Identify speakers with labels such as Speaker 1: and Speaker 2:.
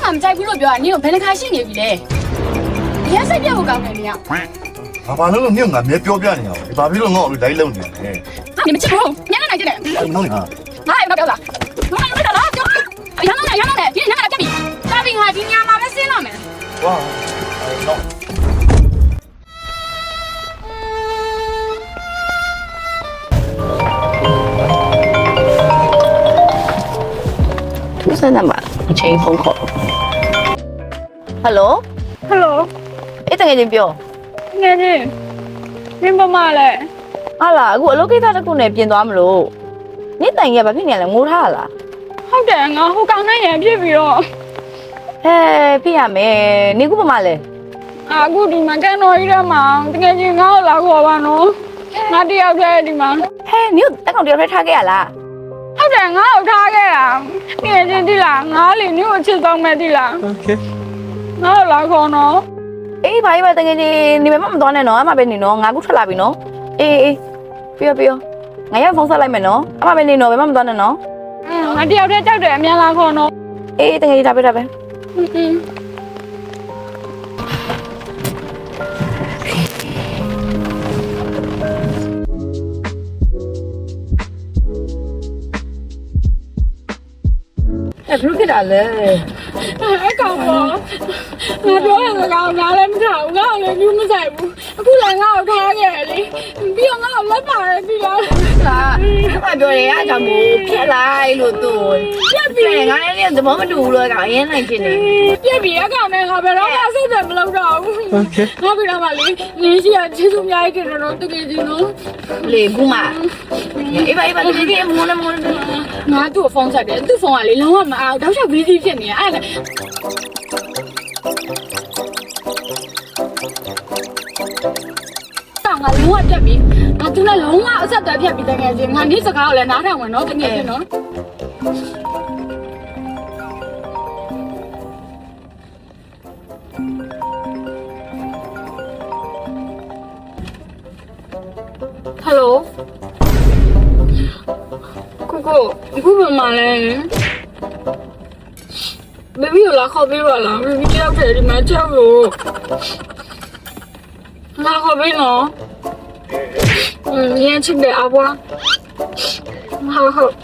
Speaker 1: မှမကြိုက်ဘူးလို့ပြောတာနင်ကိုဘယ်နှခါရှိနေပြီလဲအရင်စိတ်ပြတ်ဖို့ကောင်းတယ်နင်က
Speaker 2: ဘာလို့ညငါမဲပြောပြနေရအောင်ဘာဖြစ်လို့ငေါ့လို့လိုက်လုံနေလဲ
Speaker 1: နင်မချစ်ဘူးညနေနိုင်ကြတယ်
Speaker 2: နော်ငါ
Speaker 1: ငါ့ပြောလားငါ့ပြောလားရမ်းနေဒီညနေတက်ပြီတာပြီငါဒီညမှာပဲဆင်းတော့မယ်
Speaker 2: ဝါနော်
Speaker 3: ထူးဆန်းတယ်မှာအချိန်ဖုန်းခေါ်ဟယ်လိုအေးတကယ်ချင်းပြော
Speaker 4: ငယ်ချင်းနင်ဘာမှလဲ
Speaker 3: ဟာလားအခုအလုပ်ကိစ္စတစ်ခုနဲ့ပြင်သွားမလို့နေ့တိုင်ရဘာဖြစ်နေလဲငိုထားလား
Speaker 4: ဟုတ်တယ်ငါဟိုကောင်နဲ့ရံပြစ်ပြီးတော့
Speaker 3: ဖြစ်ရမယ်နေခုဘာမှလဲ
Speaker 4: အခုဒီမှာကန်တော်ကြီးထဲမှာတကယ်ချင်းငါ့ကိုလာခေါ်ပါနော်ငါတယောက်တည်းဒီမှာ
Speaker 3: နေတက်ကောင်တယောက်ထဲထားခဲ့ရလား
Speaker 4: ဟုတ်တယ်ငါ့ကိုထားခဲ့တာတကယ်ချင်းဒီလားငါလေနင်ကိုချစ်ဆုံးမဲ့ဒီလား
Speaker 2: โอเค
Speaker 4: ငါ့ကိုလာခေါ်နော်
Speaker 3: အေးဘာကြီးပဲတကယ်ချင်းနေမမသွားနဲ့နော်အမပဲနေနော်ငါခုထွက်လာပြီနော်အေးပြောငါရောက်ဖုန်းဆက်လိုက်မယ်နော်အမပဲနေနော်ဘယ်မှမသွားနဲ့နော်
Speaker 4: ငါတယောက်တည်းကြောက်တယ်အမြန်လာခေါ်နော်
Speaker 3: အေးတကယ်ကြီးဒါပဲဘယ်လိုဖြစ်တာလဲ
Speaker 4: ကောင်ပေါ့ငါပြောရမှာကောင်ငါလည်းမထောက်ငါလည်းယူမဆိုင်ဘူးအခုလည်းငါ့ကိုထားခဲ့လေပြီးတော့ငါ့ကိုလက်ပါရဲပြီးတော့
Speaker 3: အမပြောတယ်အားကြောင့်မို့ဖြစ်လိုက်လို့သူပြက်ပြီငါလည်းသဘောမတူဘူးလို့ကောင်အရင်နိုင်ဖြစ်နေ
Speaker 4: ပြက်ပြီအကောင်နဲ့ငါဘယ်တော့မှစိတ်သက်မလုပ်တော့ဘူးငါပြီးတော့မှလေနင်းရှိရကျေးဇူးအများကြီးတင်တော့တကယ်ကြီးနော်
Speaker 3: လေခုမှအေးပါတကယ်မိုးလည်း
Speaker 4: ငါသူ့ကိုဖုန်းဆက်တယ်သူ့ဖုန်းကလေလုံးဝမအောင်တောက်လျှောက်ဘီးစီးဖြစ်နေအဲ့ဒါငါလုံးဝပြတ်ပြီငါသူနဲ့လုံးဝအဆက်အသွယ်ဖြတ်ပြီးတကယ်ချင်းငါနေ့စကားကိုလည်းနားထောင်မယ်နော်တကယ်ချင်းနော်ဟယ်လိုကိုအခုမှလဲဘေဘီကိုလာခေါ်ပေးပါလားဘေဘီတယောက်တည်းဒီမှာကြောက်လို့လာခေါ်ပေးနော်ရင်းချစ်တယ်အဘွားဟုတ်